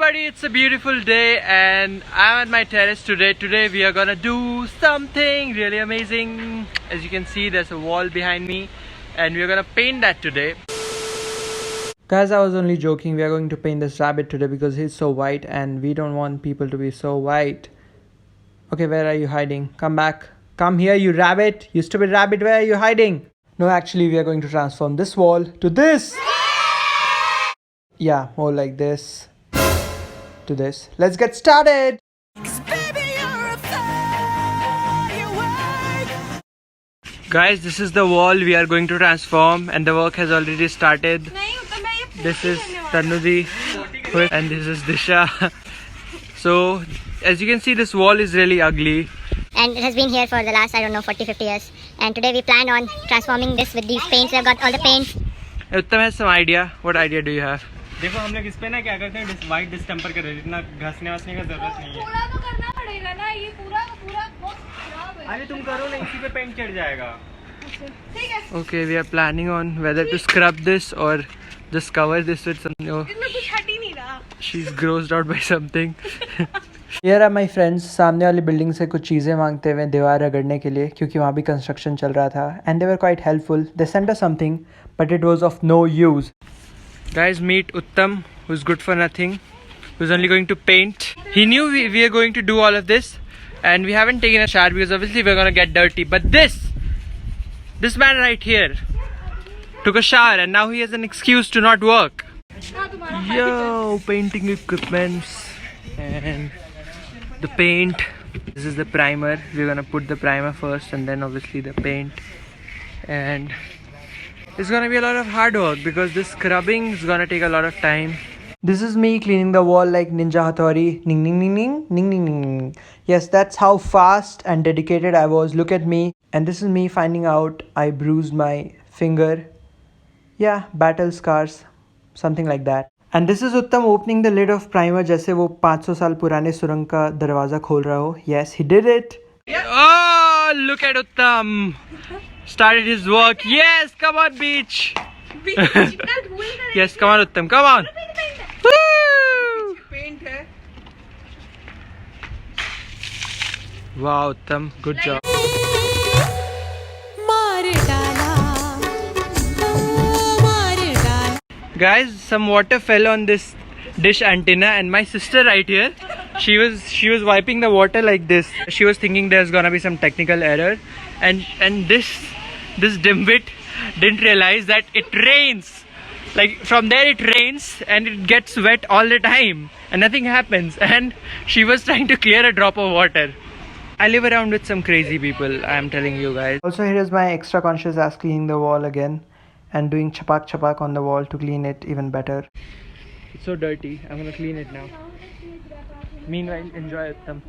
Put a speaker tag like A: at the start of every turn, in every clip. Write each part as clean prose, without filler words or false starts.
A: everybody, it's a beautiful day and I'm at my terrace today. Today we are gonna do something really amazing. As you can see, there's a wall behind me and we're gonna paint that today. Guys, I was only joking. We are going to paint this rabbit today because he's so white and we don't want people to be so white. Okay, where are you hiding? Come back. Come here, you rabbit. You stupid rabbit, where are you hiding? No, actually we are going to transform this wall to this. Yeah, more like this to this. Let's get started. Guys, this is the wall we are going to transform and the work has already started. This is Tanuji and this is Disha. So as you can see, this wall is really ugly.
B: And it has been here for the last, I don't know, 40-50 years. And today we plan on transforming this with these paints. We've got all the paints.
A: Uttam has some idea. What idea do you have?
C: देखो हम लोग इस पे ना क्या करते हैं, white distemper कर देते हैं, इतना घसने वसने का जरूरत नहीं है।
D: पूरा तो करना पड़ेगा ना, ये पूरा बहुत खराब है।
C: अरे तुम करो ना, इसी पे पेंट चढ़ जाएगा।
D: ठीक है।
A: Okay, we are planning on whether to scrub this or just cover this with some. Oh,
D: इसमें कुछ हट ही नहीं रहा।
A: she's grossed out by something. Here are my friends. सामने वाली बिल्डिंग से कुछ चीज़ें मांगते हुए दीवार रगड़ने के लिए, क्योंकि वहाँ भी कंस्ट्रक्शन चल रहा था. And they were quite helpful. They sent us something, but it was of no use. Guys, meet Uttam, who's good for nothing, who's only going to paint. He knew we are going to do all of this, and we haven't taken a shower because obviously we're gonna get dirty. But this man right here took a shower and now he has an excuse to not work. Yo, painting equipments and the paint. This is the primer. We're gonna put the primer first and then obviously the paint. And it's gonna be a lot of hard work because this scrubbing is gonna take a lot of time. This is me cleaning the wall like Ninja Hattori. Ning ning ning ning ning ning ning ning. Yes, that's how fast and dedicated I was. Look at me. And this is me finding out I bruised my finger. Yeah, battle scars, something like that. And this is Uttam opening the lid of primer जैसे वो 500 साल पुराने सुरंग का दरवाजा खोल रहा हो. Yes, he did it. Oh, look at Uttam. Started his work. Yes, come on, beach. Yes, come on, Uttam. Come on. Woo! Wow, Uttam, good job. Guys, some water fell on this dish antenna, and my sister right here, she was wiping the water like this. She was thinking there's gonna be some technical error, and this dimwit didn't realize that it rains. Like from there it rains and it gets wet all the time and nothing happens, and she was trying to clear a drop of water. I live around with some crazy people, I am telling you guys. Also, here is my extra conscious ass cleaning the wall again and doing chapak on the wall to clean it even better. It's so dirty. I'm gonna clean it now. Meanwhile, enjoy them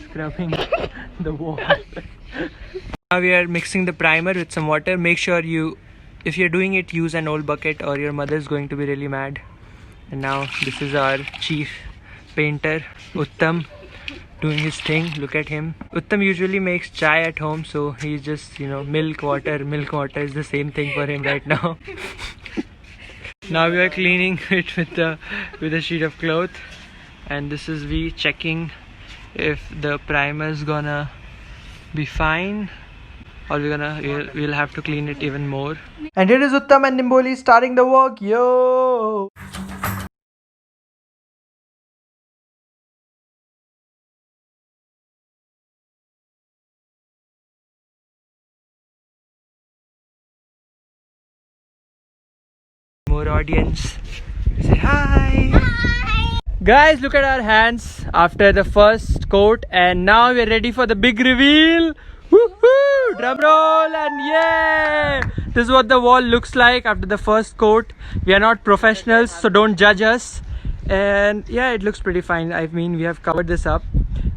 A: scrubbing the wall. Now we are mixing the primer with some water. Make sure if you're doing it, use an old bucket or your mother is going to be really mad. And now this is our chief painter, Uttam, doing his thing. Look at him. Uttam usually makes chai at home, so he's just, milk water is the same thing for him right now. Now we are cleaning it with a sheet of cloth, and this is we checking if the primer is gonna be fine or we'll have to clean it even more. And here is Uttam and Nimboli starting the work. Yo! More audience. Say hi. Hi. Guys, look at our hands after the first coat, and now we're ready for the big reveal. Woohoo! Drum roll and yay! This is what the wall looks like after the first coat. We are not professionals, so don't judge us. And yeah, it looks pretty fine. I mean, we have covered this up,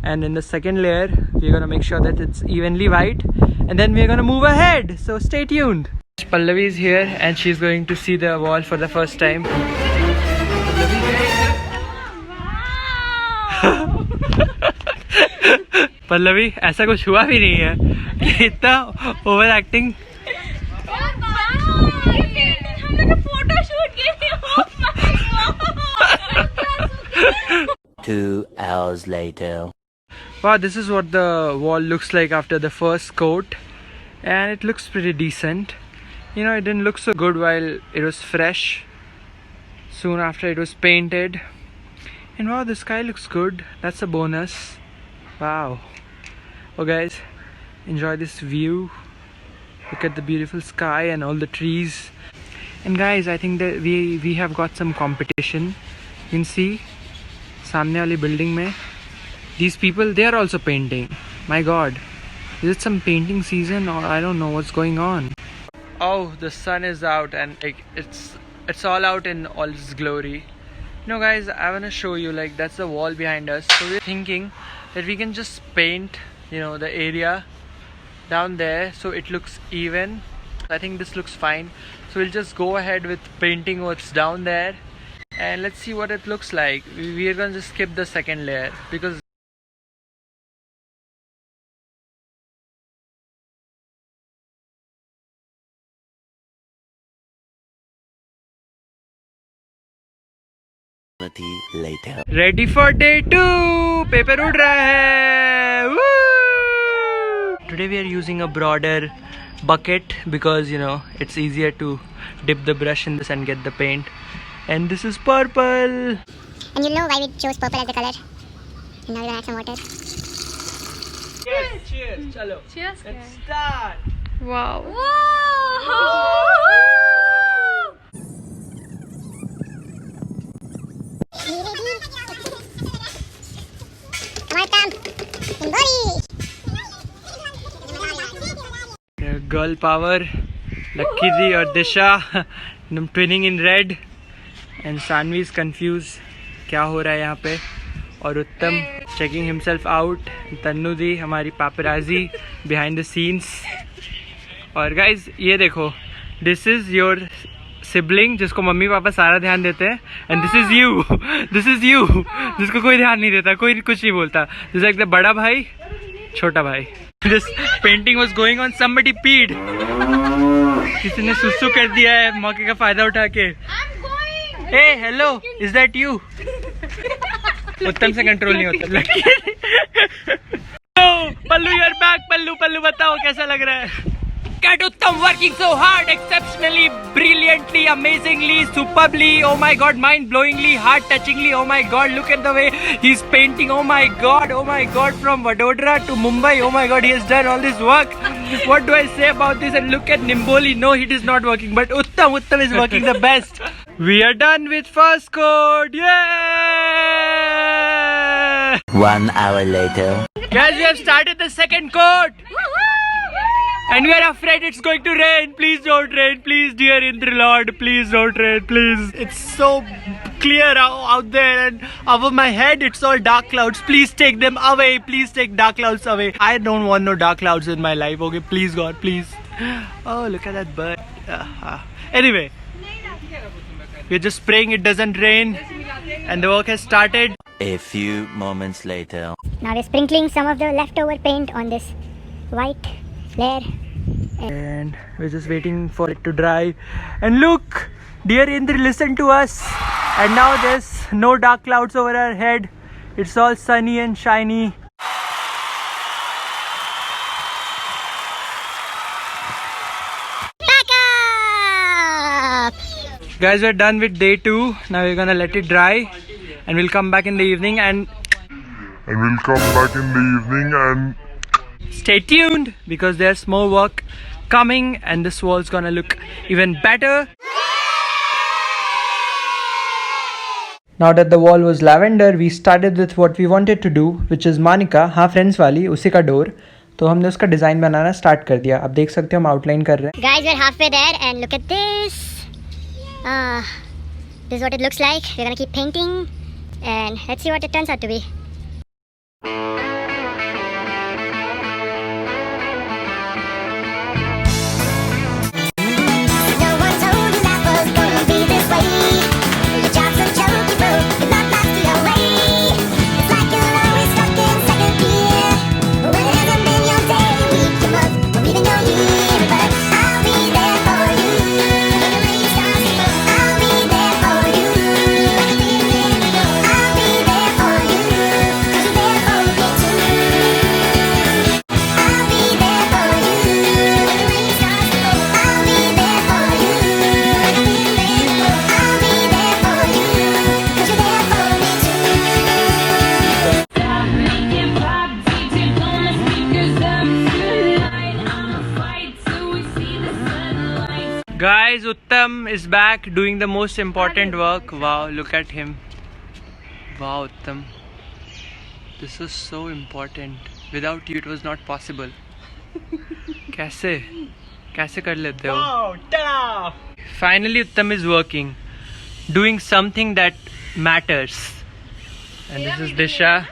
A: and in the second layer we're gonna make sure that it's evenly white, and then we're gonna move ahead, so stay tuned. Pallavi is here and she's going to see the wall for the first time. Pallavi, ऐसा कुछ हुआ भी नहीं है कि इतना over acting. Photo shoot
E: 2 hours later.
A: Wow, this is what the wall looks like after the first coat, and it looks pretty decent. You know, it didn't look so good while it was fresh. Soon after it was painted. And wow, the sky looks good. That's a bonus. Wow. Oh guys, enjoy this view. Look at the beautiful sky and all the trees. And guys, I think that we have got some competition. You can see सामने वाली building में these people, they are also painting. My god, is it some painting season or I don't know what's going on. Oh, the sun is out and like it's all out in all its glory. You know guys, I want to show you, like that's the wall behind us. So we're thinking that we can just paint, you know, the area down there so it looks even. I think this looks fine. So we'll just go ahead with painting what's down there and let's see what it looks like. We're gonna just skip the second layer because
E: later.
A: ready for day 2. Paper उड़ रहा है. Woo! Today we are using a broader bucket because you know it's easier to dip the brush in this and get the paint. And this is purple.
B: And you know why we chose purple as the color? And now we're gonna add some water.
A: Cheers, cheers, chalo.
D: Cheers,
A: Let's start.
D: Wow.
B: Come on, Tam. Body.
A: Girl power, Lakshidi or Disha, twinning in red, and Sanvi is confused. क्या हो रहा है यहाँ पे? और उत्तम checking himself out. Tannu दी हमारी paparazzi behind the scenes. और guys ये देखो, this is your sibling जिसको मम्मी पापा सारा ध्यान देते हैं, and this is you जिसको कोई ध्यान नहीं देता, कोई कुछ नहीं बोलता. This is like the बड़ा भाई, छोटा भाई. This painting was going on, somebody peed. किसी ने सुसु कर दिया है मौके का फायदा उठा के. Hey, hello, is that you? उत्तम से कंट्रोल नहीं होता. पल्लू यार बैक. पल्लू बताओ कैसा लग रहा है? Get Uttam working so hard, exceptionally, brilliantly, amazingly, superbly, oh my god, mind-blowingly, heart-touchingly, oh my god, look at the way he's painting, oh my god, from Vadodara to Mumbai, oh my god, he has done all this work. What do I say about this? And look at Nimboli, no, it is not working, but Uttam is working the best. We are done with first coat, yeah!
E: 1 hour later.
A: Guys, we have started the second coat. And we are afraid it's going to rain. Please don't rain. Please, dear Indra Lord. Please don't rain. Please. It's so clear out there and above my head it's all dark clouds. Please take them away. Please take dark clouds away. I don't want no dark clouds in my life. Okay, please God, please. Oh, look at that bird. Anyway, we're just praying it doesn't rain. And the work has started.
E: A few moments later.
B: Now we're sprinkling some of the leftover paint on this white layer.
A: And we're just waiting for it to dry. And look, dear Indra, listen to us. And now there's no dark clouds over our head. It's all sunny and shiny.
B: Back up!
A: Guys, we're done with day 2. Now we're gonna let it dry. And we'll come back in the evening and stay tuned because there's more work coming and this wall's gonna look even better. Now that the wall was lavender, we started with what we wanted to do, which is Monica, हाँ friends वाली, उसी का door. तो हमने उसका design बनाना start कर दिया. अब देख सकते हो हम आउटलाइन कर रहे हैं.
B: Guys, we're halfway there and look at this. This is what it looks like. We're gonna keep painting and let's see what it turns out to be. For you.
A: Guys, Uttam is back doing the most important work. Wow, look at him. Wow, Uttam. This was so important. Without you, it was not possible. कैसे कर लेते हो?
C: Wow, ta-da!
A: Finally, Uttam is working, doing something that matters. And this is Disha.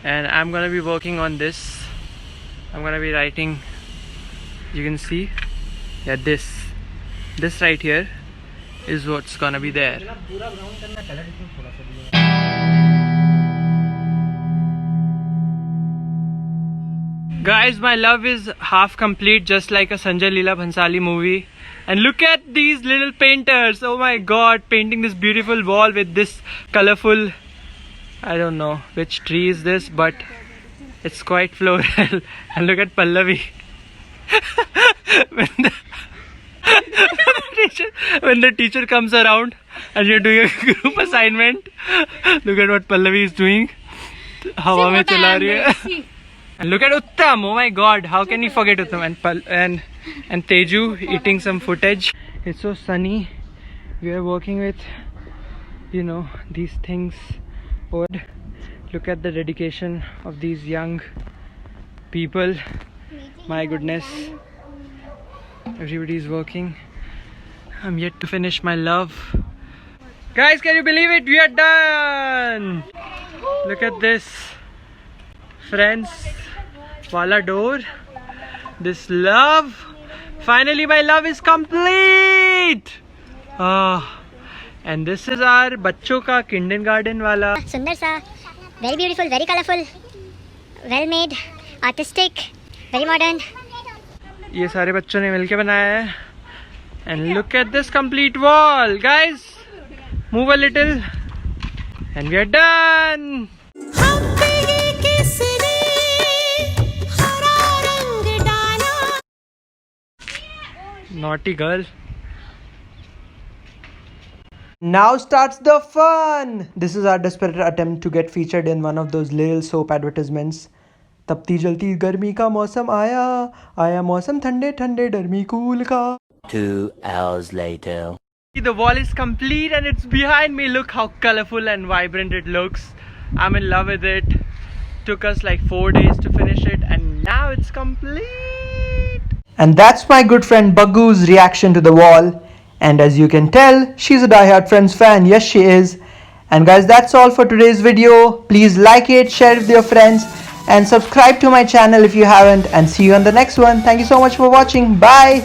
A: And I'm gonna be working on this. I'm gonna be writing. You can see, yeah, this right here is what's gonna be there. Guys, my love is half complete, just like a Sanjay Leela Bhansali movie. And look at these little painters. Oh my god, painting this beautiful wall with this colorful, I don't know which tree is this, but it's quite floral. And look at Pallavi. when the teacher comes around and you're doing a group assignment, look at what Pallavi is doing. Hawa mein chala rahi hai. And look at Uttam. Oh my god, how can you forget Uttam? And Teju eating some footage. It's so sunny. We are working with, you know, these things. Look at the dedication of these young people. My goodness, everybody is working. I'm yet to finish my love. Guys, can you believe it? We are done. Look at this, friends. Wala door. This love. Finally, my love is complete. And this is our बच्चों का kindergarten वाला.
B: सुंदर सा, very beautiful, very colorful, well made, artistic, very modern.
A: ये सारे बच्चों ने मिलके बनाया है. And look at this complete wall, guys. Move a little, and we are done. Naughty girl. Now starts the fun. This is our desperate attempt to get featured in one of those little soap advertisements. तपती जलती गर्मी का मौसम आया, आया मौसम ठंडे ठंडे डरमी कूल का.
E: 2 hours later.
A: The wall is complete and it's behind me. Look how colorful and vibrant it looks. I'm in love with it. Took us like 4 days to finish it and now it's complete. And that's my good friend Baggu's reaction to the wall. And as you can tell, she's a diehard Friends fan. Yes, she is. And guys, that's all for today's video. Please like it, share it with your friends, and subscribe to my channel if you haven't. And see you on the next one. Thank you so much for watching. Bye.